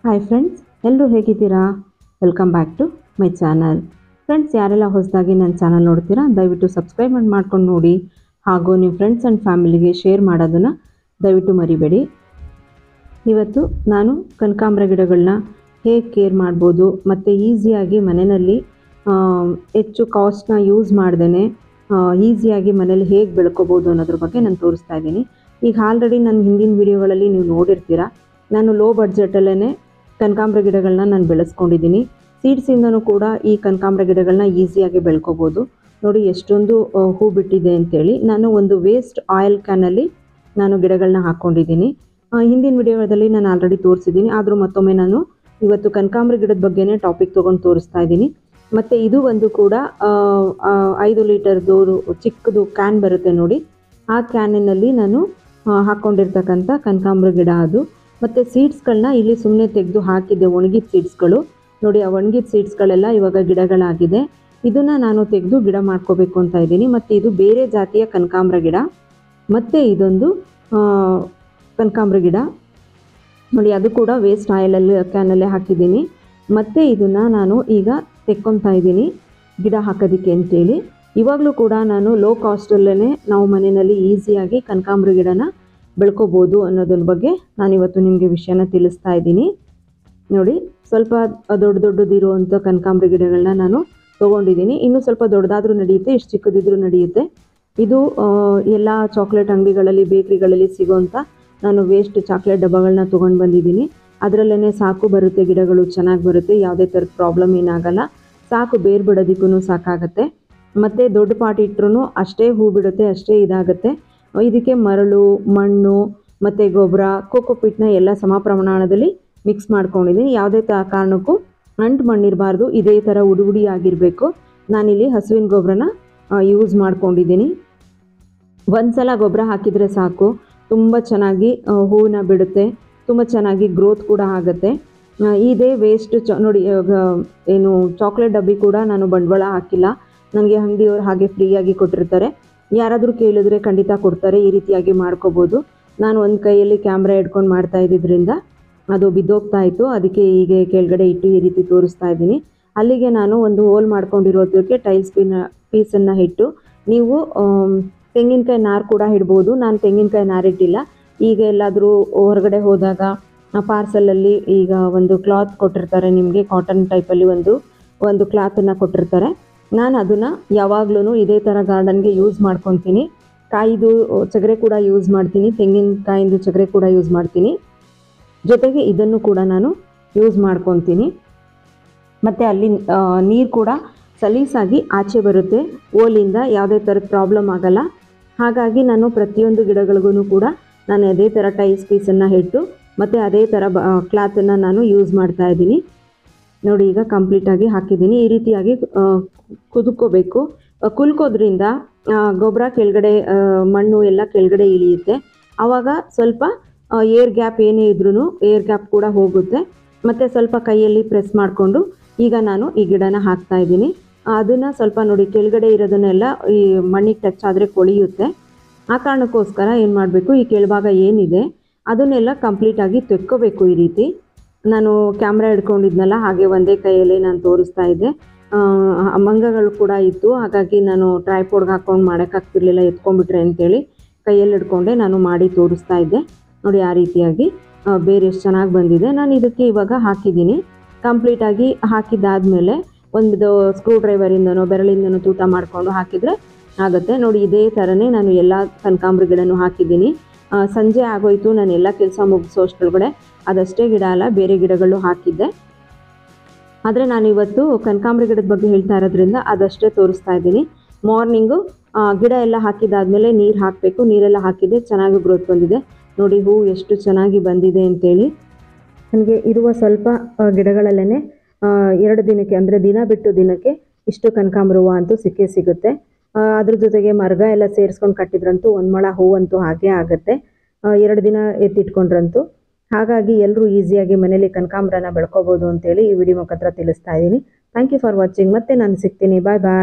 Hi friends, ಎಲ್ಲರೂ ಹೇಗಿದ್ದೀರಾ? Welcome back to my channel. Friends, ಯಾರೆಲ್ಲ ಹೊಸದಾಗಿ ನನ್ನ ಚಾನಲ್ ನೋಡ್ತೀರಾ ದಯವಿಟ್ಟು ಸಬ್ಸ್ಕ್ರೈಬ್ ಮಾಡ್ಕೊಂಡು ನೋಡಿ, ಹಾಗೂ ನಿಮ್ಮ ಫ್ರೆಂಡ್ಸ್ ಆ್ಯಂಡ್ ಫ್ಯಾಮಿಲಿಗೆ ಶೇರ್ ಮಾಡೋದನ್ನು ದಯವಿಟ್ಟು ಮರಿಬೇಡಿ. ಇವತ್ತು ನಾನು ಕನಕಾಂಬರ ಗಿಡಗಳನ್ನ ಹೇಗೆ ಕೇರ್ ಮಾಡ್ಬೋದು ಮತ್ತು ಈಸಿಯಾಗಿ ಮನೆಯಲ್ಲಿ ಹೆಚ್ಚು ಕಾಸ್ಟ್ನ ಯೂಸ್ ಮಾಡ್ದೇ ಈಸಿಯಾಗಿ ಮನೇಲಿ ಹೇಗೆ ಬೆಳ್ಕೋಬೋದು ಅನ್ನೋದ್ರ ಬಗ್ಗೆ ನಾನು ತೋರಿಸ್ತಾ ಇದ್ದೀನಿ. ಈಗ ಆಲ್ರೆಡಿ ನನ್ನ ಹಿಂದಿನ ವಿಡಿಯೋಗಳಲ್ಲಿ ನೀವು ನೋಡಿರ್ತೀರ, ನಾನು ಲೋ ಬಡ್ಜೆಟಲ್ಲೇ ಕನಕಾಂಬರ ಗಿಡಗಳನ್ನ ನಾನು ಬೆಳೆಸ್ಕೊಂಡಿದ್ದೀನಿ. ಸೀಡ್ಸಿಂದನೂ ಕೂಡ ಈ ಕನಕಾಂಬರ ಗಿಡಗಳನ್ನ ಈಸಿಯಾಗಿ ಬೆಳ್ಕೋಬೋದು. ನೋಡಿ ಎಷ್ಟೊಂದು ಹೂ ಬಿಟ್ಟಿದೆ ಅಂತೇಳಿ. ನಾನು ಒಂದು ವೇಸ್ಟ್ ಆಯಿಲ್ ಕ್ಯಾನಲ್ಲಿ ನಾನು ಗಿಡಗಳನ್ನ ಹಾಕ್ಕೊಂಡಿದ್ದೀನಿ. ಹಿಂದಿನ ವಿಡಿಯೋದಲ್ಲಿ ನಾನು ಆಲ್ರೆಡಿ ತೋರಿಸಿದ್ದೀನಿ, ಆದರೂ ಮತ್ತೊಮ್ಮೆ ನಾನು ಇವತ್ತು ಕನಕಾಂಬರ ಗಿಡದ ಬಗ್ಗೆನೇ ಟಾಪಿಕ್ ತೊಗೊಂಡು ತೋರಿಸ್ತಾ ಇದ್ದೀನಿ. ಮತ್ತು ಇದು ಒಂದು ಕೂಡ 5 ಲೀಟರ್ದು ಚಿಕ್ಕದು ಕ್ಯಾನ್ ಬರುತ್ತೆ ನೋಡಿ, ಆ ಕ್ಯಾನಿನಲ್ಲಿ ನಾನು ಹಾಕ್ಕೊಂಡಿರ್ತಕ್ಕಂಥ ಕನಕಾಂಬರ ಗಿಡ ಅದು. ಮತ್ತು ಸೀಡ್ಸ್ಗಳನ್ನ ಇಲ್ಲಿ ಸುಮ್ಮನೆ ತೆಗೆದು ಹಾಕಿದ್ದೆ, ಒಣಗಿದ ಸೀಡ್ಸ್ಗಳು ನೋಡಿ. ಆ ಒಣಗಿದ ಸೀಡ್ಸ್ಗಳೆಲ್ಲ ಇವಾಗ ಗಿಡಗಳಾಗಿದೆ. ಇದನ್ನು ನಾನು ತೆಗೆದು ಗಿಡ ಮಾಡ್ಕೋಬೇಕು ಅಂತ ಇದ್ದೀನಿ. ಮತ್ತು ಇದು ಬೇರೆ ಜಾತಿಯ ಕನಕಾಂಬರ ಗಿಡ. ಮತ್ತು ಇದೊಂದು ಕನಕಾಂಬರ ಗಿಡ ನೋಡಿ, ಅದು ಕೂಡ ವೇಸ್ಟ್ ಆಯಿಲಲ್ಲಿ ಕ್ಯಾನಲ್ಲೇ ಹಾಕಿದ್ದೀನಿ. ಮತ್ತು ಇದನ್ನು ನಾನು ಈಗ ತೆಕ್ಕೊತಾ ಇದ್ದೀನಿ ಗಿಡ ಹಾಕೋದಕ್ಕೆ ಅಂತೇಳಿ. ಇವಾಗಲೂ ಕೂಡ ನಾನು ಲೋ ಕಾಸ್ಟಲ್ಲೇ ನಾವು ಮನೆಯಲ್ಲಿ ಈಸಿಯಾಗಿ ಕನಕಾಂಬರ ಗಿಡನ ಬೆಳ್ಕೋಬೋದು ಅನ್ನೋದ್ರ ಬಗ್ಗೆ ನಾನಿವತ್ತು ನಿಮಗೆ ವಿಷಯನ ತಿಳಿಸ್ತಾ ಇದ್ದೀನಿ. ನೋಡಿ, ಸ್ವಲ್ಪ ದೊಡ್ಡದಿರುವಂಥ ಕನಕಾಂಬರ ಗಿಡಗಳನ್ನ ನಾನು ತೊಗೊಂಡಿದ್ದೀನಿ. ಇನ್ನೂ ಸ್ವಲ್ಪ ದೊಡ್ಡದಾದರೂ ನಡೆಯುತ್ತೆ, ಇಷ್ಟು ಚಿಕ್ಕದಿದ್ರೂ ನಡೆಯುತ್ತೆ. ಇದು ಎಲ್ಲ ಚಾಕ್ಲೇಟ್ ಅಂಗಡಿಗಳಲ್ಲಿ, ಬೇಕ್ರಿಗಳಲ್ಲಿ ಸಿಗೋಂಥ ನಾನು ವೇಸ್ಟ್ ಚಾಕ್ಲೇಟ್ ಡಬ್ಬಗಳನ್ನ ತೊಗೊಂಡು ಬಂದಿದ್ದೀನಿ. ಅದರಲ್ಲೇ ಸಾಕು ಬರುತ್ತೆ, ಗಿಡಗಳು ಚೆನ್ನಾಗಿ ಬರುತ್ತೆ, ಯಾವುದೇ ಥರದ ಪ್ರಾಬ್ಲಮ್ ಏನಾಗಲ್ಲ. ಸಾಕು ಬೇರು ಬಿಡೋದಕ್ಕೂ ಸಾಕಾಗತ್ತೆ. ಮತ್ತು ದೊಡ್ಡ ಪಾಟ್ ಇಟ್ಟರು ಅಷ್ಟೇ ಹೂ ಬಿಡುತ್ತೆ, ಅಷ್ಟೇ ಇದಾಗುತ್ತೆ. ಇದಕ್ಕೆ ಮರಳು, ಮಣ್ಣು ಮತ್ತು ಗೊಬ್ಬರ, ಕೋಕೋಪಿಟ್ನ ಎಲ್ಲ ಸಮ ಪ್ರಮಾಣದಲ್ಲಿ ಮಿಕ್ಸ್ ಮಾಡ್ಕೊಂಡಿದ್ದೀನಿ. ಯಾವುದೇ ಕಾರಣಕ್ಕೂ ಅಂಟು ಮಣ್ಣಿರಬಾರ್ದು, ಇದೇ ಥರ ಉಡಿ ಆಗಿರಬೇಕು. ನಾನಿಲ್ಲಿ ಹಸುವಿನ ಗೊಬ್ಬರನ ಯೂಸ್ ಮಾಡ್ಕೊಂಡಿದ್ದೀನಿ. ಒಂದು ಸಲ ಗೊಬ್ಬರ ಹಾಕಿದರೆ ಸಾಕು, ತುಂಬ ಚೆನ್ನಾಗಿ ಹೂವನ್ನ ಬಿಡುತ್ತೆ, ತುಂಬ ಚೆನ್ನಾಗಿ ಗ್ರೋತ್ ಕೂಡ ಆಗುತ್ತೆ. ಇದೇ ವೇಸ್ಟ್ ನೋಡಿ, ಏನು ಚಾಕ್ಲೇಟ್ ಡಬ್ಬಿ ಕೂಡ ನಾನು ಬಂಡವಾಳ ಹಾಕಿಲ್ಲ, ನನಗೆ ಅಂಗಡಿಯವರು ಹಾಗೆ ಫ್ರೀಯಾಗಿ ಕೊಟ್ಟಿರ್ತಾರೆ. ಯಾರಾದರೂ ಕೇಳಿದ್ರೆ ಖಂಡಿತ ಕೊಡ್ತಾರೆ. ಈ ರೀತಿಯಾಗಿ ಮಾಡ್ಕೋಬೋದು. ನಾನು ಒಂದು ಕೈಯಲ್ಲಿ ಕ್ಯಾಮ್ರಾ ಹಿಡ್ಕೊಂಡು ಮಾಡ್ತಾ ಇದ್ದಿದ್ದರಿಂದ ಅದು ಬಿದ್ದೋಗ್ತಾ ಇತ್ತು, ಅದಕ್ಕೆ ಹೀಗೆ ಕೆಳಗಡೆ ಇಟ್ಟು ಈ ರೀತಿ ತೋರಿಸ್ತಾ ಇದ್ದೀನಿ. ಅಲ್ಲಿಗೆ ನಾನು ಒಂದು ಹೋಲ್ ಮಾಡ್ಕೊಂಡಿರೋದಕ್ಕೆ ಟೈಲ್ಸ್ ಪೀಸನ್ನು ಇಟ್ಟು, ನೀವು ತೆಂಗಿನಕಾಯಿ ನಾರು ಕೂಡ ಇಡ್ಬೋದು. ನಾನು ತೆಂಗಿನಕಾಯಿ ನಾರಿಟ್ಟಿಲ್ಲ. ಈಗ ಎಲ್ಲಾದರೂ ಹೊರಗಡೆ ಹೋದಾಗ ಪಾರ್ಸಲಲ್ಲಿ ಈಗ ಒಂದು ಕ್ಲಾತ್ ಕೊಟ್ಟಿರ್ತಾರೆ ನಿಮಗೆ, ಕಾಟನ್ ಟೈಪಲ್ಲಿ ಒಂದು ಕ್ಲಾತನ್ನು ಕೊಟ್ಟಿರ್ತಾರೆ. ನಾನು ಅದನ್ನು ಯಾವಾಗಲೂ ಇದೇ ಥರ ಗಾರ್ಡನ್ಗೆ ಯೂಸ್ ಮಾಡ್ಕೊತೀನಿ. ಕಾಯಿದು ಚಗರೆ ಕೂಡ ಯೂಸ್ ಮಾಡ್ತೀನಿ, ತೆಂಗಿನಕಾಯಿಂದು ಚಗರೆ ಕೂಡ ಯೂಸ್ ಮಾಡ್ತೀನಿ. ಜೊತೆಗೆ ಇದನ್ನು ಕೂಡ ನಾನು ಯೂಸ್ ಮಾಡ್ಕೊತೀನಿ. ಮತ್ತು ಅಲ್ಲಿ ನೀರು ಕೂಡ ಸಲೀಸಾಗಿ ಆಚೆ ಬರುತ್ತೆ, ಓಲಿಂದ ಯಾವುದೇ ಥರದ ಪ್ರಾಬ್ಲಮ್ ಆಗಲ್ಲ. ಹಾಗಾಗಿ ನಾನು ಪ್ರತಿಯೊಂದು ಗಿಡಗಳಿಗೂ ಕೂಡ ನಾನು ಅದೇ ಥರ ಟೈಲ್ಸ್ ಪೀಸನ್ನು ಇಟ್ಟು ಮತ್ತು ಅದೇ ಥರ ಕ್ಲಾತನ್ನು ನಾನು ಯೂಸ್ ಮಾಡ್ತಾ ಇದ್ದೀನಿ. ನೋಡಿ, ಈಗ ಕಂಪ್ಲೀಟಾಗಿ ಹಾಕಿದ್ದೀನಿ. ಈ ರೀತಿಯಾಗಿ ಕುದುಕೋಬೇಕು. ಕುಲ್ಕೋದ್ರಿಂದ ಗೊಬ್ಬರ ಕೆಳಗಡೆ, ಮಣ್ಣು ಎಲ್ಲ ಕೆಳಗಡೆ ಇಳಿಯುತ್ತೆ. ಆವಾಗ ಸ್ವಲ್ಪ ಏರ್ ಗ್ಯಾಪ್ ಏನೇ ಇದ್ರೂ ಏರ್ ಗ್ಯಾಪ್ ಕೂಡ ಹೋಗುತ್ತೆ. ಮತ್ತು ಸ್ವಲ್ಪ ಕೈಯಲ್ಲಿ ಪ್ರೆಸ್ ಮಾಡಿಕೊಂಡು ಈಗ ನಾನು ಈ ಗಿಡನ ಹಾಕ್ತಾ ಇದ್ದೀನಿ. ಅದನ್ನು ಸ್ವಲ್ಪ ನೋಡಿ, ಕೆಳಗಡೆ ಇರೋದನ್ನೆಲ್ಲ ಈ ಮಣ್ಣಿಗೆ ಟಚ್ ಆದರೆ ಕೊಳೆಯುತ್ತೆ. ಆ ಕಾರಣಕ್ಕೋಸ್ಕರ ಏನು ಮಾಡಬೇಕು, ಈ ಕೆಳಭಾಗ ಏನಿದೆ ಅದನ್ನೆಲ್ಲ ಕಂಪ್ಲೀಟಾಗಿ ತೆಕ್ಕೋಬೇಕು. ಈ ರೀತಿ ನಾನು ಕ್ಯಾಮ್ರಾ ಹಿಡ್ಕೊಂಡಿದ್ನಲ್ಲ, ಹಾಗೆ ಒಂದೇ ಕೈಯಲ್ಲೇ ನಾನು ತೋರಿಸ್ತಾ ಇದ್ದೆ. ಮಂಗಗಳು ಕೂಡ ಇತ್ತು, ಹಾಗಾಗಿ ನಾನು ಟ್ರೈಪೋಡ್ಗೆ ಹಾಕ್ಕೊಂಡು ಮಾಡೋಕ್ಕಾಗ್ತಿರ್ಲಿಲ್ಲ, ಎತ್ಕೊಂಡ್ಬಿಟ್ರೆ ಅಂತೇಳಿ ಕೈಯಲ್ಲಿ ಹಿಡ್ಕೊಂಡೆ ನಾನು ಮಾಡಿ ತೋರಿಸ್ತಾ ಇದ್ದೆ. ನೋಡಿ, ಆ ರೀತಿಯಾಗಿ ಬೇರೆ ಎಷ್ಟು ಚೆನ್ನಾಗಿ ಬಂದಿದೆ. ನಾನು ಇದಕ್ಕೆ ಇವಾಗ ಹಾಕಿದ್ದೀನಿ. ಕಂಪ್ಲೀಟಾಗಿ ಹಾಕಿದ್ದಾದಮೇಲೆ ಒಂದು ಸ್ಕ್ರೂ ಡ್ರೈವರಿಂದನೋ ಬೆರಳಿಂದನೋ ತೂತ ಮಾಡಿಕೊಂಡು ಹಾಕಿದರೆ ಆಗುತ್ತೆ. ನೋಡಿ, ಇದೇ ಥರನೇ ನಾನು ಎಲ್ಲ ಕನಕಾಂಬರ ಗಿಡನೂ ಹಾಕಿದ್ದೀನಿ. ಸಂಜೆ ಆಗೋಯ್ತು, ನಾನು ಎಲ್ಲ ಕೆಲಸ ಮುಗಿಸೋ ಅಷ್ಟರೊಳಗಡೆ ಅದಷ್ಟೇ ಗಿಡ ಅಲ್ಲ, ಬೇರೆ ಗಿಡಗಳು ಹಾಕಿದ್ದೆ. ಆದರೆ ನಾನು ಇವತ್ತು ಕನಕಾಂಬರ ಗಿಡದ ಬಗ್ಗೆ ಹೇಳ್ತಾ ಇರೋದ್ರಿಂದ ಅದಷ್ಟೇ ತೋರಿಸ್ತಾ ಇದ್ದೀನಿ. ಮಾರ್ನಿಂಗು ಗಿಡ ಎಲ್ಲ ಹಾಕಿದ್ದಾದಮೇಲೆ ನೀರು ಹಾಕಬೇಕು. ನೀರೆಲ್ಲ ಹಾಕಿದ್ದೆ, ಚೆನ್ನಾಗಿ ಗ್ರೋತ್ ಬಂದಿದೆ. ನೋಡಿ, ಹೂ ಎಷ್ಟು ಚೆನ್ನಾಗಿ ಬಂದಿದೆ ಅಂತೇಳಿ. ನನಗೆ ಇರುವ ಸ್ವಲ್ಪ ಗಿಡಗಳಲ್ಲೇ 2 ದಿನಕ್ಕೆ, ಅಂದರೆ ದಿನ ಬಿಟ್ಟು ದಿನಕ್ಕೆ ಇಷ್ಟು ಕನಕಾಂಬರ ಹೂವು ಅಂತೂ ಸಿಕ್ಕೇ ಸಿಗುತ್ತೆ. ಅದ್ರ ಜೊತೆಗೆ ಮರಗ ಎಲ್ಲ ಸೇರಿಸ್ಕೊಂಡು ಕಟ್ಟಿದ್ರಂತೂ 1 ಮೊಳ ಹೂವಂತೂ ಹಾಗೇ ಆಗುತ್ತೆ, 2 ದಿನ ಎತ್ತಿಟ್ಕೊಂಡ್ರಂತೂ. ಹಾಗಾಗಿ ಎಲ್ಲರೂ ಈಸಿಯಾಗಿ ಮನೇಲಿ ಕನಕಾಂಬರನ ಬೆಳ್ಕೋಬೋದು ಅಂತೇಳಿ ಈ ವಿಡಿಯೋ ಮುಖಾಂತರ ತಿಳಿಸ್ತಾ ಇದ್ದೀನಿ. Thank you for watching. ಮತ್ತೆ ನಾನು ಸಿಗ್ತೀನಿ. ಬಾಯ್ ಬಾಯ್.